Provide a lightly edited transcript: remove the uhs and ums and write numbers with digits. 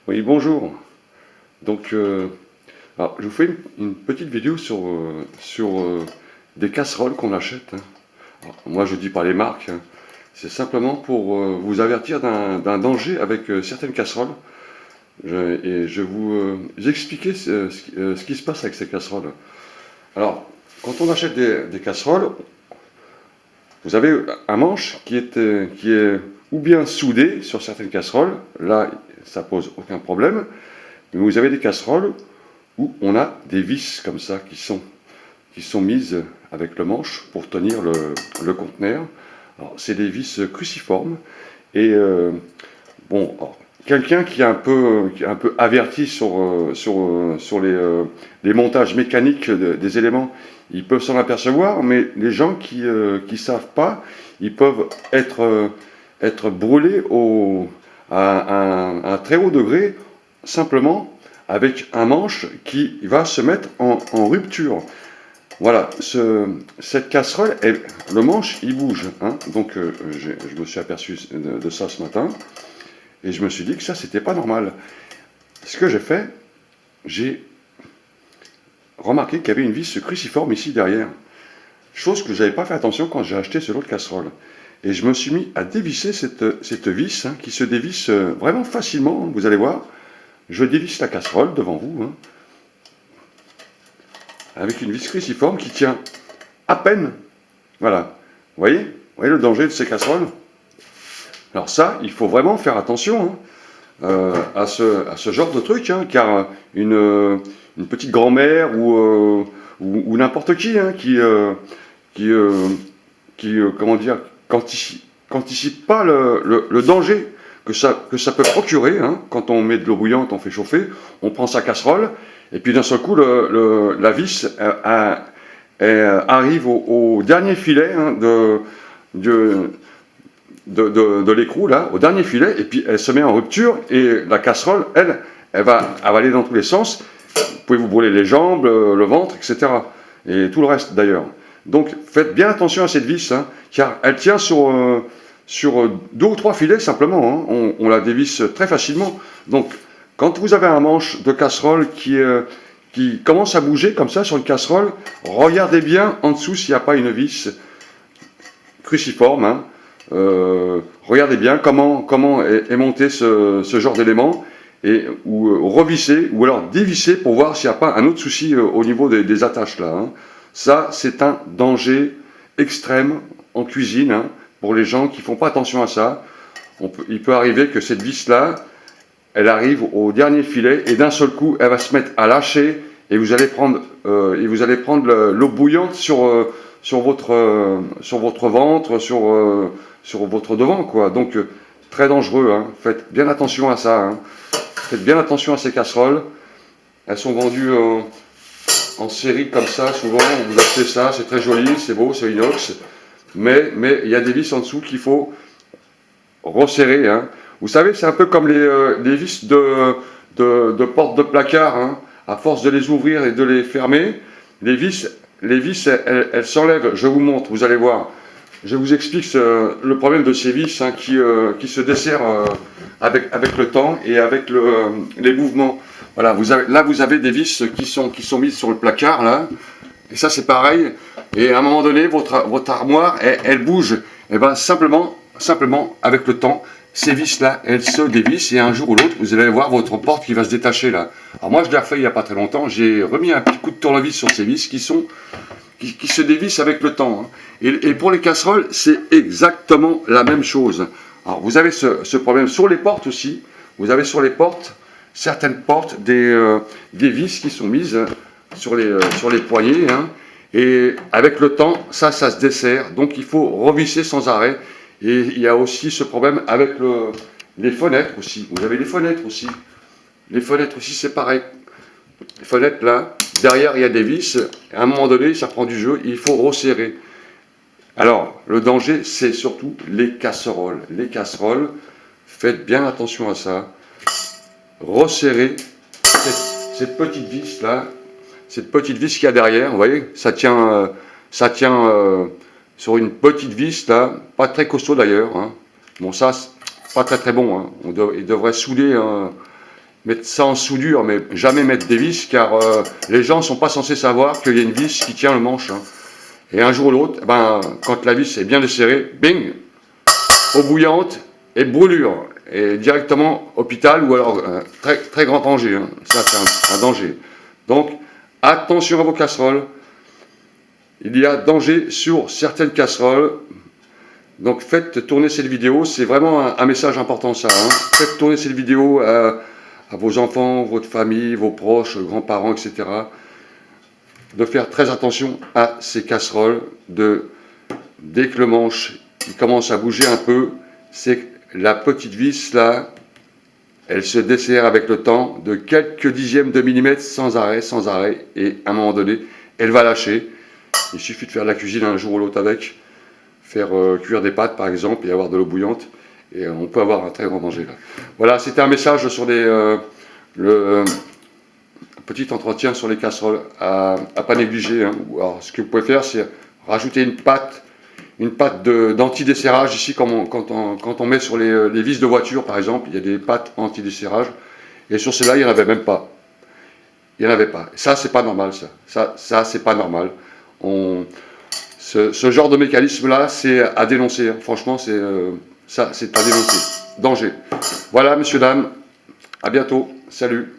Oui, bonjour. Donc, alors, je vous fais une petite vidéo sur des casseroles qu'on achète, hein. Alors, moi, je dis pas les marques, hein. C'est simplement pour vous avertir d'un danger avec certaines casseroles. Et je vais vous expliquer ce qui se passe avec ces casseroles. Alors, quand on achète des casseroles, vous avez un manche qui est ou bien soudé sur certaines casseroles. Là, ça pose aucun problème. Mais vous avez des casseroles où on a des vis comme ça qui sont mises avec le manche pour tenir le conteneur. Alors, c'est des vis cruciformes. Et bon, quelqu'un qui est un peu averti sur les montages mécaniques des éléments, ils peuvent s'en apercevoir, mais les gens qui ne savent pas, ils peuvent être brûlés à un très haut degré, simplement avec un manche qui va se mettre en rupture. Voilà, cette casserole, le manche, il bouge, hein. Donc je me suis aperçu de ça ce matin, et je me suis dit que ça, c'était pas normal. Ce que j'ai fait, j'ai remarqué qu'il y avait une vis cruciforme ici derrière, chose que je n'avais pas fait attention quand j'ai acheté ce lot de casserole. Et je me suis mis à dévisser cette vis, hein, qui se dévisse vraiment facilement, vous allez voir. Je dévisse la casserole devant vous, hein, avec une vis cruciforme qui tient à peine. Voilà. Vous voyez le danger de ces casseroles? Alors ça, il faut vraiment faire attention, hein, à ce genre de truc, hein, car une petite grand-mère ou n'importe qui, hein, comment dire, qu'anticipe pas le danger que ça peut procurer, hein. Quand on met de l'eau bouillante, on fait chauffer, on prend sa casserole, et puis d'un seul coup, la vis arrive au dernier filet, hein, de l'écrou, là, au dernier filet, et puis elle se met en rupture, et la casserole, elle va avaler dans tous les sens. Vous pouvez vous brûler les jambes, le ventre, etc. Et tout le reste, d'ailleurs. Donc, faites bien attention à cette vis, hein, car elle tient sur 2 ou 3 filets, simplement, hein. On la dévisse très facilement. Donc, quand vous avez un manche de casserole qui commence à bouger comme ça sur une casserole, regardez bien en dessous s'il n'y a pas une vis cruciforme, hein. Regardez bien comment est monté ce genre d'élément, ou revisser, ou alors dévisser pour voir s'il n'y a pas un autre souci au niveau des attaches là, hein. Ça, c'est un danger extrême en cuisine, hein, pour les gens qui ne font pas attention à ça. Il peut arriver que cette vis-là, elle arrive au dernier filet, et d'un seul coup, elle va se mettre à lâcher, et vous allez prendre l'eau bouillante sur votre ventre, sur votre devant, quoi. Donc, très dangereux, hein. Faites bien attention à ça, hein. Faites bien attention à ces casseroles. Elles sont vendues en série comme ça, souvent. Vous achetez ça, c'est très joli, c'est beau, c'est inox. Mais il y a des vis en dessous qu'il faut resserrer, hein. Vous savez, c'est un peu comme les vis de porte de placard, hein. À force de les ouvrir et de les fermer, les vis, elles s'enlèvent. Je vous montre, vous allez voir. Je vous explique le problème de ces vis, hein, qui se desserrent avec le temps et avec les mouvements. Voilà, là vous avez des vis qui sont mises sur le placard, là. Et ça c'est pareil. Et à un moment donné, votre armoire, elle bouge. Et bien simplement, avec le temps, ces vis-là, elles se dévissent, et un jour ou l'autre, vous allez voir votre porte qui va se détacher là. Alors moi, je l'ai refait il n'y a pas très longtemps, j'ai remis un petit coup de tournevis sur ces vis qui se dévissent avec le temps, hein. Et pour les casseroles, c'est exactement la même chose. Alors vous avez ce problème sur les portes aussi. Vous avez sur les portes, certaines portes, des vis qui sont mises sur les poignées, hein. Et avec le temps, ça se dessert. Donc il faut revisser sans arrêt. Et il y a aussi ce problème avec les fenêtres aussi. Vous avez les fenêtres aussi. Les fenêtres aussi, c'est pareil. Les fenêtres là, derrière il y a des vis. À un moment donné, ça prend du jeu. Il faut resserrer. Alors, le danger, c'est surtout les casseroles. Les casseroles, faites bien attention à ça. Resserrez cette petite vis là. Cette petite vis qu'il y a derrière, vous voyez, ça tient sur une petite vis là, pas très costaud d'ailleurs, hein. Bon, ça, pas très bon, hein. Il devrait souder, mettre ça en soudure, mais jamais mettre des vis, car les gens ne sont pas censés savoir qu'il y a une vis qui tient le manche. Hein. Et un jour ou l'autre, ben, quand la vis est bien desserrée, bing, eau bouillante et brûlure. Et directement hôpital ou alors très, très grand danger. Hein. Ça, c'est un danger. Donc, attention à vos casseroles. Il y a danger sur certaines casseroles. Donc, faites tourner cette vidéo. C'est vraiment un message important, ça. Hein. Faites tourner cette vidéo à vos enfants, votre famille, vos proches, grands-parents, etc. De faire très attention à ces casseroles. Dès que le manche il commence à bouger un peu, c'est la petite vis là, elle se desserre avec le temps de quelques dixièmes de millimètres sans arrêt, et à un moment donné, elle va lâcher. Il suffit de faire de la cuisine un jour ou l'autre avec, faire cuire des pâtes par exemple et avoir de l'eau bouillante, et on peut avoir un très grand danger là. Voilà, c'était un message sur le petit entretien sur les casseroles à pas négliger. Hein. Alors, ce que vous pouvez faire, c'est rajouter une pâte d'anti-desserrage ici, quand on met sur les vis de voiture par exemple, il y a des pâtes anti-desserrage, et sur celle-là il n'y en avait même pas. Il n'y en avait pas. Ça c'est pas normal, ça c'est pas normal. Ce genre de mécanisme là, c'est à dénoncer. Hein. Franchement, c'est à dénoncer. Danger. Voilà, messieurs, dames, à bientôt. Salut.